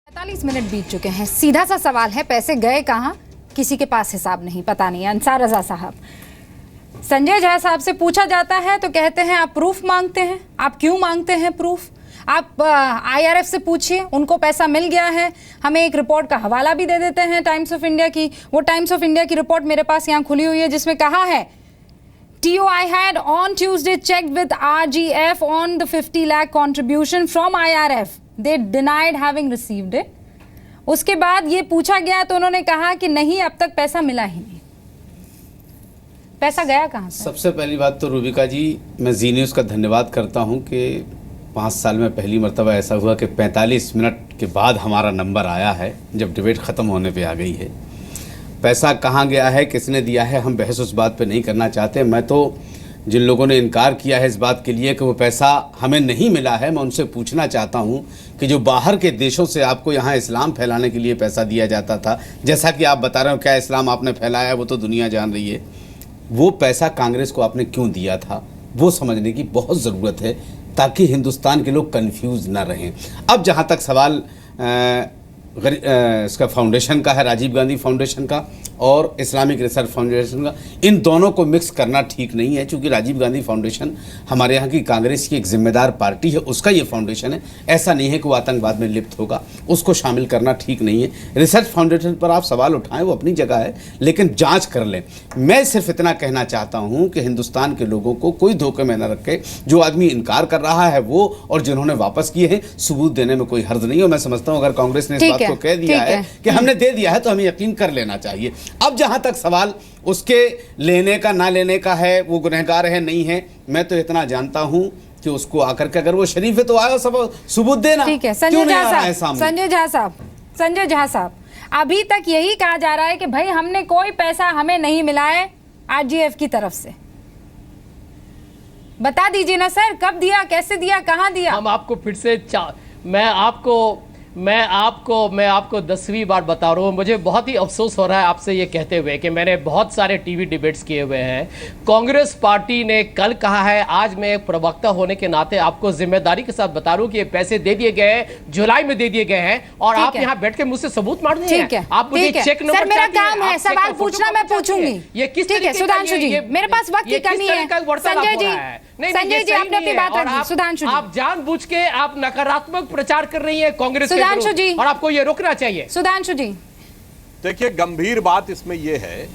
45 minute बीत चुके हैं। सीधा सा सवाल है, पैसे गए कहां? किसी के पास हिसाब नहीं, पता नहीं। अंसार रजा साहब, संजय झा साहब से पूछा जाता है तो कहते हैं आप प्रूफ मांगते हैं। आप क्यों मांगते हैं प्रूफ? आप आईआरएफ से पूछिए, उनको पैसा मिल गया है। हमें एक रिपोर्ट का हवाला भी दे देते हैं टाइम्स ऑफ इंडिया की। वो टाइम्स ऑफ इंडिया की रिपोर्ट मेरे पास यहाँ खुली हुई है, जिसमें कहा है TOI had on Tuesday checked with RGF on the 50 lakh contribution from IRF. They denied having received it. उसके बाद ये पूछा गया तो उन्होंने कहा कि नहीं, अब तक पैसा मिला ही नहीं। पैसा गया कहाँ से? सबसे पहली बात तो रूबिका जी, मैं जी न्यूज़ का धन्यवाद करता हूँ कि 5 साल में पहली मर्तबा ऐसा हुआ कि 45 मिनट के बाद हमारा नंबर आया है, जब डिबेट ख़त्म होने पे आ गई है। पैसा कहाँ गया है, किसने दिया है, हम बहस उस बात पे नहीं करना चाहते। मैं तो जिन लोगों ने इनकार किया है इस बात के लिए कि वो पैसा हमें नहीं मिला है, मैं उनसे पूछना चाहता हूँ कि जो बाहर के देशों से आपको यहाँ इस्लाम फैलाने के लिए पैसा दिया जाता था, जैसा कि आप बता रहे हो क्या इस्लाम आपने फैलाया है, वो तो दुनिया जान रही है। वो पैसा कांग्रेस को आपने क्यों दिया था, वो समझने की बहुत ज़रूरत है, ताकि हिंदुस्तान के लोग कन्फ्यूज़ ना रहें। अब जहाँ तक सवाल इसका फाउंडेशन का है, राजीव गांधी फाउंडेशन का और इस्लामिक रिसर्च फाउंडेशन का, इन दोनों को मिक्स करना ठीक नहीं है, क्योंकि राजीव गांधी फाउंडेशन हमारे यहाँ की कांग्रेस की एक जिम्मेदार पार्टी है, उसका ये फाउंडेशन है। ऐसा नहीं है कि वो आतंकवाद में लिप्त होगा, उसको शामिल करना ठीक नहीं है। रिसर्च फाउंडेशन पर आप सवाल उठाएं, वो अपनी जगह है, लेकिन जाँच कर लें। मैं सिर्फ इतना कहना चाहता हूँ कि हिंदुस्तान के लोगों को कोई धोखे में न रखे। जो आदमी इनकार कर रहा है वो, और जिन्होंने वापस किए हैं, सबूत देने में कोई हर्ज नहीं है। मैं समझता हूँ अगर कांग्रेस ने इस बात को कह दिया है कि हमने दे दिया है तो हमें यकीन कर लेना चाहिए। अब जहां तक सवाल उसके लेने का ना लेने का है, वो गुनहगार है नहीं है, मैं तो इतना जानता हूं कि उसको आकर के अगर वो शरीफ है तो आया सब सबूत देना। ठीक है संजय झा साहब, अभी तक यही कहा जा रहा है कि भाई हमने कोई पैसा हमें नहीं मिला है आरजीएफ की तरफ से। बता दीजिए ना सर, कब दिया, कैसे दिया, कहां दिया? हम आपको फिर से मैं आपको 10वीं बार बता रहा हूँ। मुझे बहुत ही अफसोस हो रहा है आपसे ये कहते हुए कि मैंने बहुत सारे टीवी डिबेट्स किए हुए हैं। कांग्रेस पार्टी ने कल कहा है, आज मैं एक प्रवक्ता होने के नाते आपको जिम्मेदारी के साथ बता रहा हूँ कि ये पैसे दे दिए गए हैं, जुलाई में दे दिए गए हैं, और आप यहाँ बैठ के मुझसे सबूत मार रहे हैं। आप मुझे चेक नंबर, सर मेरा काम है सवाल पूछना, मैं पूछूंगी। ये किस तरीके से? सुधांशु जी, मेरे पास वक्त की कमी है। संजय जी आपने अपनी बात रखी। सुधांशु जी, आप जानबूझ के आप नकारात्मक प्रचार कर रही है कांग्रेस के विरुद्ध, और आपको ये रोकना चाहिए। सुधांशु जी, देखिए, गंभीर बात इसमें यह है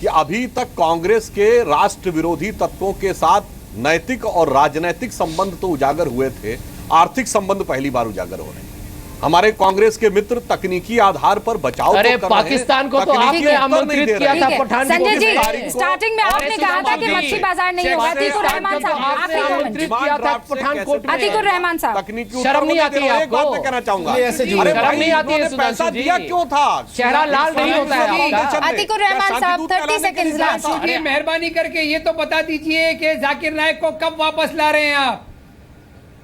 कि अभी तक कांग्रेस के राष्ट्र विरोधी तत्वों के साथ नैतिक और राजनैतिक संबंध तो उजागर हुए थे, आर्थिक संबंध पहली बार उजागर हो रहे हैं। हमारे कांग्रेस के मित्र तकनीकी आधार पर बचाव अरे तो पाकिस्तान को तो आपने आमंत्रित किया था पठान। संजय जी, स्टार्टिंग में आपने कहा था कि मच्छी बाजार नहीं होगा। अतीकुर रहमान साहब, आपने आमंत्रित किया था पठानकोट में। अतीकुर रहमान साहब, तकनीकी शर्म नहीं आती है आपको? मैं कहना चाहूंगा, शर्म नहीं आती है? पैसा दिया क्यों था? चेहरा लाल नहीं होता है आपका? अतीकुर रहमान साहब 30 सेकंड लास्ट। मेहरबानी करके ये तो बता दीजिए कि जाकिर नाइक को कब वापस ला रहे हैं आप?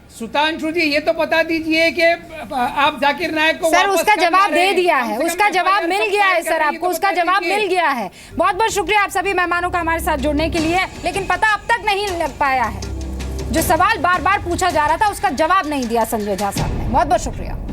सुधांशु जी, ये तो बता दीजिए कि आप जाकिर नाइक को सर उसका जवाब दे दिया है, उसका जवाब मिल गया है सर, आपको उसका जवाब मिल गया है। बहुत बहुत शुक्रिया आप सभी मेहमानों का हमारे साथ जुड़ने के लिए। लेकिन पता अब तक नहीं लग पाया है, जो सवाल बार बार पूछा जा रहा था उसका जवाब नहीं दिया संजय झा साहब ने। बहुत बहुत शुक्रिया।